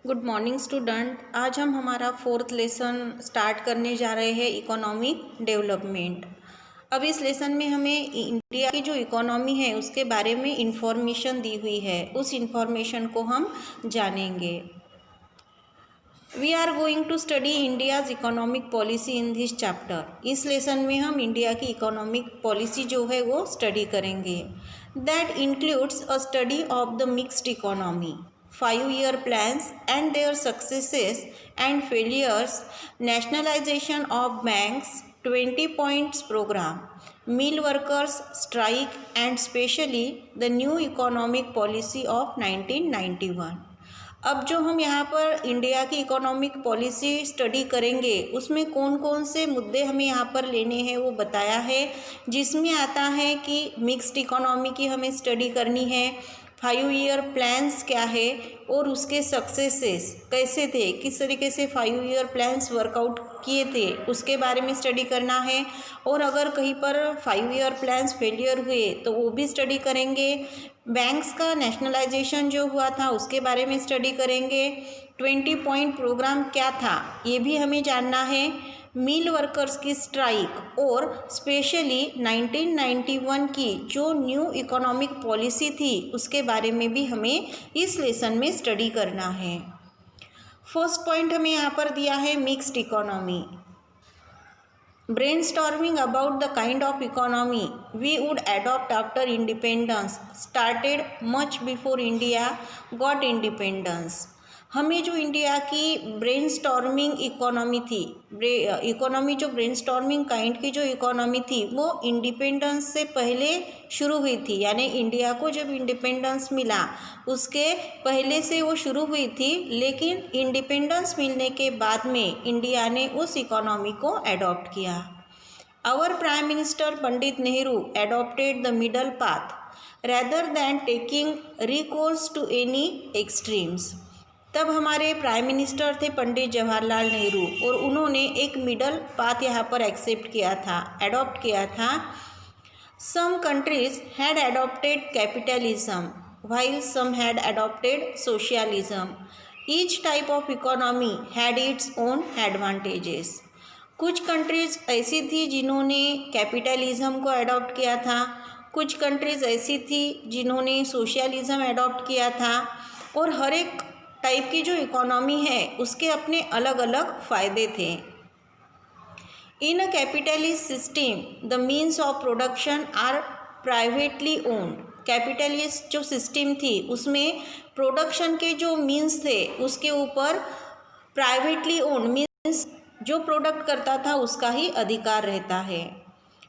Good morning student. आज हम हमारा फोर्थ लेसन स्टार्ट करने जा रहे हैं, इकोनॉमिक डेवलपमेंट। अब इस लेसन में हमें इंडिया की जो इकोनॉमी है उसके बारे में इंफॉर्मेशन दी हुई है, उस इंफॉर्मेशन को हम जानेंगे। We are going to study India's economic policy in this chapter. इस लेसन में हम इंडिया की इकोनॉमिक पॉलिसी जो है वो स्टडी करेंगे। That includes a study of the mixed economy, 5-year plans and their successes and failures, nationalization of banks, 20 points program, mill workers strike and specially the new economic policy of 1991। अब जो हम यहाँ पर India की economic policy study करेंगे उसमें कौन कौन से मुद्दे हमें यहाँ पर लेने हैं वो बताया है, जिसमें आता है कि मिक्स्ड इकोनॉमी की हमें स्टडी करनी है, 5-year प्लान्स क्या है और उसके सक्सेसेस कैसे थे, किस तरीके से 5-year प्लान्स वर्कआउट किए थे उसके बारे में स्टडी करना है। और अगर कहीं पर 5-year प्लान्स फेलियर हुए तो वो भी स्टडी करेंगे। बैंक्स का नेशनलाइजेशन जो हुआ था उसके बारे में स्टडी करेंगे। 20 पॉइंट प्रोग्राम क्या था ये भी हमें जानना है। मिल वर्कर्स की स्ट्राइक और स्पेशली 1991 की जो न्यू इकोनॉमिक पॉलिसी थी उसके बारे में भी हमें इस लेसन में स्टडी करना है। फर्स्ट पॉइंट हमें यहाँ पर दिया है mixed economy. Brainstorming about the kind of economy we would adopt after independence started much before India got independence। हमें जो इंडिया की ब्रेनस्टॉर्मिंग इकोनॉमी थी, इकोनॉमी जो ब्रेनस्टॉर्मिंग काइंड की जो इकोनॉमी थी वो इंडिपेंडेंस से पहले शुरू हुई थी, यानी इंडिया को जब इंडिपेंडेंस मिला उसके पहले से वो शुरू हुई थी, लेकिन इंडिपेंडेंस मिलने के बाद में इंडिया ने उस इकोनॉमी को एडॉप्ट किया। Our prime minister Pandit Nehru adopted the middle path rather than taking recourse to any extremes. तब हमारे प्राइम मिनिस्टर थे पंडित जवाहरलाल नेहरू और उन्होंने एक मिडल पाथ यहाँ पर एक्सेप्ट किया था, एडॉप्ट किया था। Some countries had adopted capitalism while some had adopted socialism. Each type of economy had its own advantages. कुछ कंट्रीज़ ऐसी थी जिन्होंने कैपिटलिज्म को अडॉप्ट किया था, कुछ कंट्रीज़ ऐसी थी जिन्होंने सोशलिज्म अडॉप्ट किया था, और हर एक टाइप की जो इकोनॉमी है उसके अपने अलग अलग फ़ायदे थे। In a capitalist system the means of production are privately owned. Capitalist जो सिस्टम थी उसमें प्रोडक्शन के जो मीन्स थे उसके ऊपर प्राइवेटली ओन्ड मीन्स जो प्रोडक्ट करता था उसका ही अधिकार रहता है।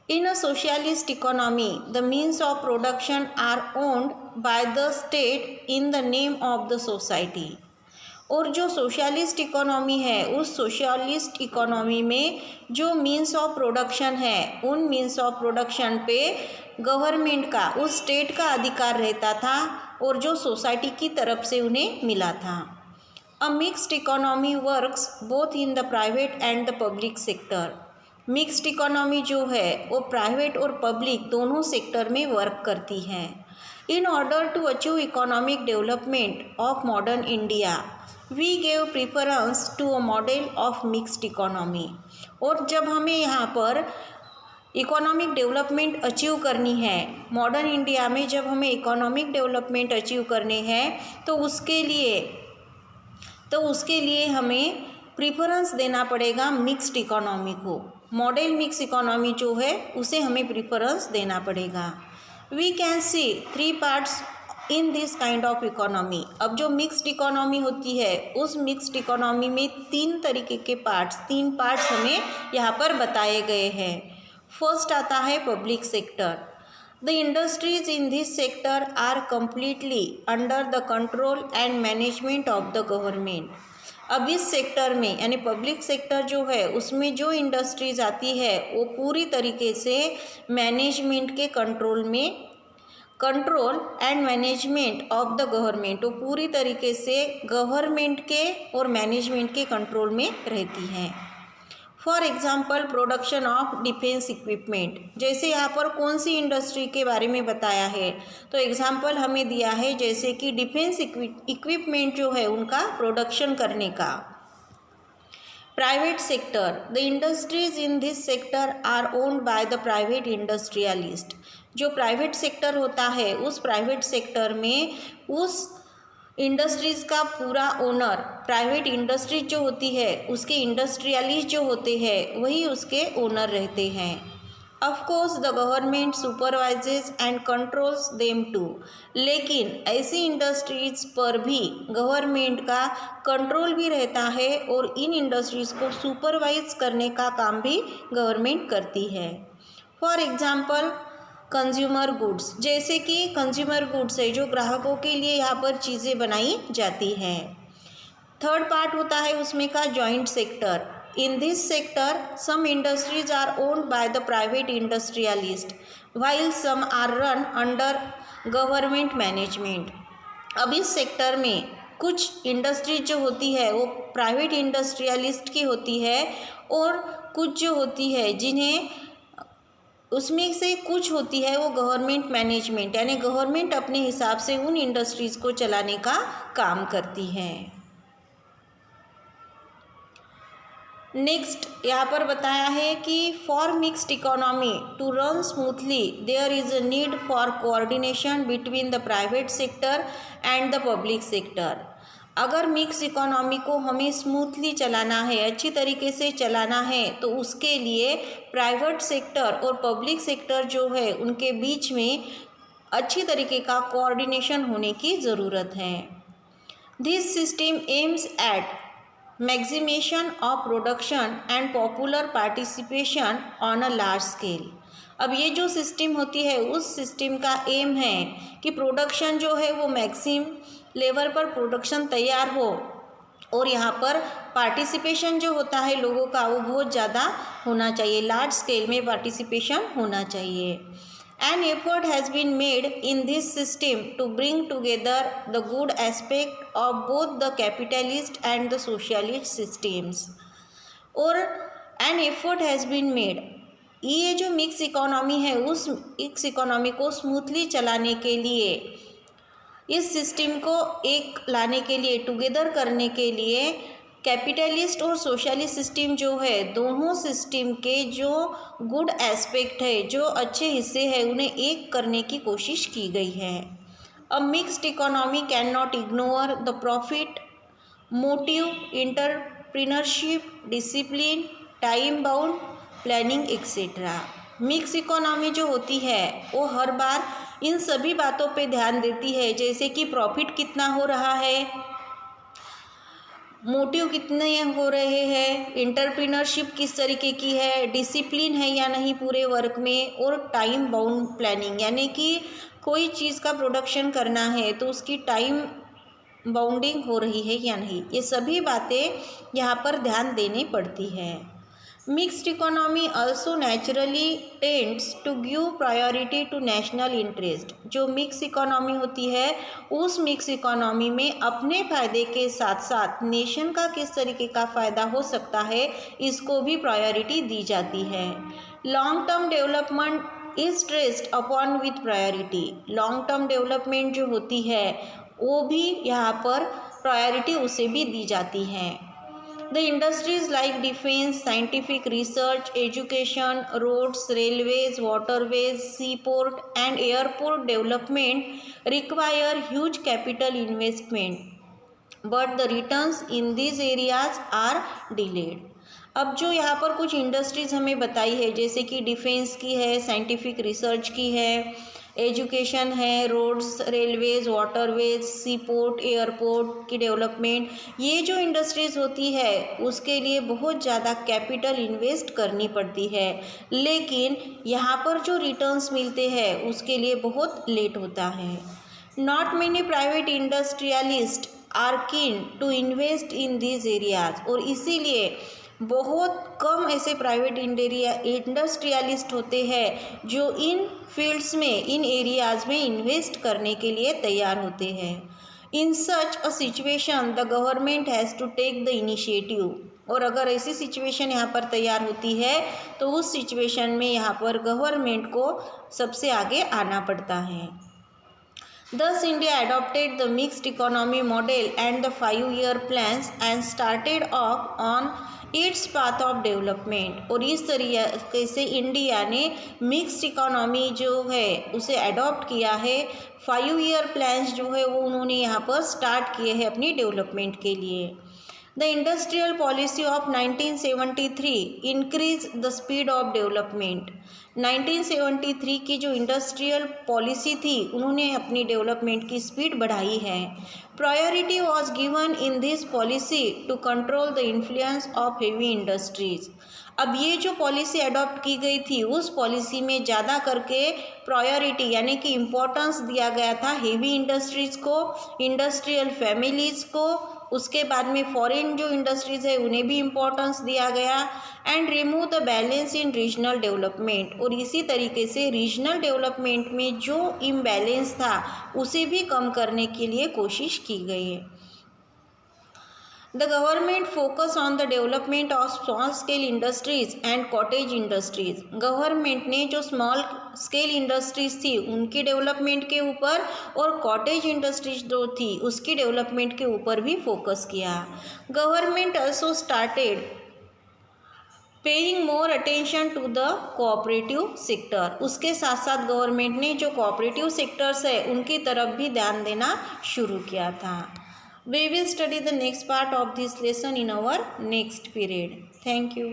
In a socialist economy the means of production are owned by the state in the name of the society. और जो सोशलिस्ट इकोनॉमी है उस सोशलिस्ट इकोनॉमी में जो मीन्स ऑफ प्रोडक्शन है उन मीन्स ऑफ प्रोडक्शन पे गवर्नमेंट का, उस स्टेट का अधिकार रहता था और जो सोसाइटी की तरफ से उन्हें मिला था। अ mixed economy works both in the private and the public sector. Mixed economy जो है वो प्राइवेट और पब्लिक दोनों सेक्टर में वर्क करती है। In order to achieve economic development of modern India we gave preference to a model of mixed economy. और जब हमें यहाँ पर इकोनॉमिक डेवलपमेंट अचीव करनी है, मॉडर्न इंडिया में जब हमें इकोनॉमिक डेवलपमेंट अचीव करने हैं तो उसके लिए हमें प्रिफरेंस देना पड़ेगा मिक्स्ड इकोनॉमी को। मॉडल मिक्स इकोनॉमी जो है उसे हमें प्रिफरेंस देना पड़ेगा। We can see 3 parts in this kind of economy. अब जो मिक्स्ड इकोनॉमी होती है उस मिक्स्ड इकोनॉमी में 3 तरीके के पार्ट्स, 3 पार्ट्स हमें यहाँ पर बताए गए हैं। फर्स्ट आता है public sector. The industries in this sector are completely under the control and management of the government. अब इस सेक्टर में यानी पब्लिक सेक्टर जो है उसमें जो इंडस्ट्रीज आती है वो पूरी तरीके से मैनेजमेंट के control and management of the government, वो पूरी तरीके से गवर्नमेंट के और मैनेजमेंट के कंट्रोल में रहती हैं। For example production of defence equipment, जैसे यहाँ पर कौन सी इंडस्ट्री के बारे में बताया है, तो एग्जाम्पल हमें दिया है जैसे कि डिफेंस इक्विपमेंट जो है उनका प्रोडक्शन करने का। Private sector, the industries in this sector are owned by the private industrialist, जो प्राइवेट सेक्टर होता है उस प्राइवेट सेक्टर में उस इंडस्ट्रीज़ का पूरा ओनर, प्राइवेट इंडस्ट्रीज जो होती है उसके इंडस्ट्रियलिस्ट जो होते हैं वही उसके ओनर रहते हैं। Of course the government supervises and controls them too, लेकिन ऐसी इंडस्ट्रीज पर भी गवर्नमेंट का कंट्रोल भी रहता है और इन इंडस्ट्रीज़ को सुपरवाइज करने का काम भी गवर्नमेंट करती है। फॉर एग्जाम्पल कंज्यूमर गुड्स, जैसे कि कंज्यूमर गुड्स है जो ग्राहकों के लिए यहाँ पर चीज़ें बनाई जाती हैं। थर्ड पार्ट होता है उसमें का joint sector. In this sector some industries are owned by the private industrialist while some are run under government management. अब इस सेक्टर में कुछ इंडस्ट्रीज जो होती है वो प्राइवेट इंडस्ट्रियलिस्ट की होती है और कुछ जो होती है जिन्हें उसमें से कुछ होती है वो गवर्नमेंट मैनेजमेंट, यानी गवर्नमेंट अपने हिसाब से उन इंडस्ट्रीज़ को चलाने का काम करती है। नेक्स्ट यहाँ पर बताया है कि for mixed economy to run smoothly there is a need for coordination between the private sector and the public sector. अगर मिक्स इकोनॉमी को हमें स्मूथली चलाना है, अच्छी तरीके से चलाना है, तो उसके लिए प्राइवेट सेक्टर और पब्लिक सेक्टर जो है उनके बीच में अच्छी तरीके का कोऑर्डिनेशन होने की ज़रूरत है। This system aims at maximisation of production and popular participation on a large scale. अब ये जो सिस्टम होती है उस सिस्टम का एम है कि प्रोडक्शन जो है वो मैक्सिम लेवल पर प्रोडक्शन तैयार हो और यहाँ पर पार्टिसिपेशन जो होता है लोगों का वो बहुत ज़्यादा होना चाहिए, लार्ज स्केल में पार्टिसिपेशन होना चाहिए। An effort has been made in this system to bring together the good aspect of both the capitalist and the socialist systems. और an effort has been made, ये जो मिक्स इकोनॉमी है उस mix economy को smoothly चलाने के लिए, इस सिस्टम को एक लाने के लिए, टुगेदर करने के लिए कैपिटलिस्ट और सोशलिस्ट सिस्टम जो है दोनों सिस्टम के जो गुड एस्पेक्ट है, जो अच्छे हिस्से हैं, उन्हें एक करने की कोशिश की गई है। अ mixed economy can not ignore the profit motive, entrepreneurship, discipline, time bound planning etcetera. Mix economy जो होती है वो हर बार इन सभी बातों पे ध्यान देती है, जैसे कि प्रॉफिट कितना हो रहा है, मोटिव कितने हो रहे हैं, एंटरप्रेन्योरशिप किस तरीके की है, डिसिप्लिन है या नहीं पूरे वर्क में, और टाइम बाउंड प्लानिंग, यानी कि कोई चीज़ का प्रोडक्शन करना है तो उसकी टाइम बाउंडिंग हो रही है या नहीं, ये सभी बातें यहाँ पर ध्यान देनी पड़ती है। Mixed economy also naturally tends to give priority to national interest. जो मिक्स इकोनॉमी होती है उस मिक्स इकोनॉमी में अपने फ़ायदे के साथ साथ नेशन का किस तरीके का फ़ायदा हो सकता है इसको भी प्रायोरिटी दी जाती है। Long term development is stressed upon with priority. Long term development जो होती है वो भी यहाँ पर प्रायोरिटी उसे भी दी जाती है। The industries like defense, scientific research, education, roads, railways, waterways, seaport and airport development require huge capital investment, but the returns in these areas are delayed. अब जो यहाँ पर कुछ इंडस्ट्रीज़ हमें बताई है, जैसे कि डिफेंस की है, साइंटिफिक रिसर्च की है, एजुकेशन है, रोड्स, रेलवेज़, वाटरवेज, सी पोर्ट, एयरपोर्ट की डेवलपमेंट, ये जो इंडस्ट्रीज़ होती है उसके लिए बहुत ज़्यादा कैपिटल इन्वेस्ट करनी पड़ती है, लेकिन यहाँ पर जो रिटर्न्स मिलते हैं उसके लिए बहुत लेट होता है। Not many private industrialist are keen to invest in this areas, और इसीलिए बहुत कम ऐसे प्राइवेट इंडस्ट्रियलिस्ट होते हैं जो इन फील्ड्स में, इन एरियाज़ में इन्वेस्ट करने के लिए तैयार होते हैं। In such a situation the government has to take the initiative. और अगर ऐसी सिचुएशन यहाँ पर तैयार होती है तो उस सिचुएशन में यहाँ पर गवर्नमेंट को सबसे आगे आना पड़ता है। Thus, India adopted the mixed economy model and the 5-year plans and started off on its path of development। और इस तरीके से इंडिया ने मिक्स्ड इकोनॉमी जो है उसे अडॉप्ट किया है। 5 ईयर प्लान्स जो है वो उन्होंने यहाँ पर स्टार्ट किए हैं अपनी डेवलपमेंट के लिए। The industrial policy of 1973 increase the speed of development. 1973 की जो इंडस्ट्रियल पॉलिसी थी उन्होंने अपनी डेवलपमेंट की स्पीड बढ़ाई है। Priority was given in this policy to control the influence of heavy industries. अब ये जो पॉलिसी अडॉप्ट की गई थी उस पॉलिसी में ज़्यादा करके प्रायोरिटी यानी कि इम्पोर्टेंस दिया गया था हेवी इंडस्ट्रीज़ को, इंडस्ट्रियल फैमिलीज़ को, उसके बाद में फॉरेन जो इंडस्ट्रीज़ है उन्हें भी इम्पोर्टेंस दिया गया। And remove the balance in regional development. और इसी तरीके से रीजनल डेवलपमेंट में जो इम्बैलेंस था उसे भी कम करने के लिए कोशिश की गई है। The government focus on the development of small scale industries and cottage industries. Government ने जो स्मॉल स्केल इंडस्ट्रीज थी उनकी डेवलपमेंट के ऊपर और कॉटेज इंडस्ट्रीज जो थी उसकी डेवलपमेंट के ऊपर भी फोकस किया। Government also started paying more attention to the cooperative sector. उसके साथ साथ गवर्नमेंट ने जो कोऑपरेटिव सेक्टर्स है उनकी तरफ भी ध्यान देना शुरू किया था। We will study the next part of this lesson in our next period. Thank you.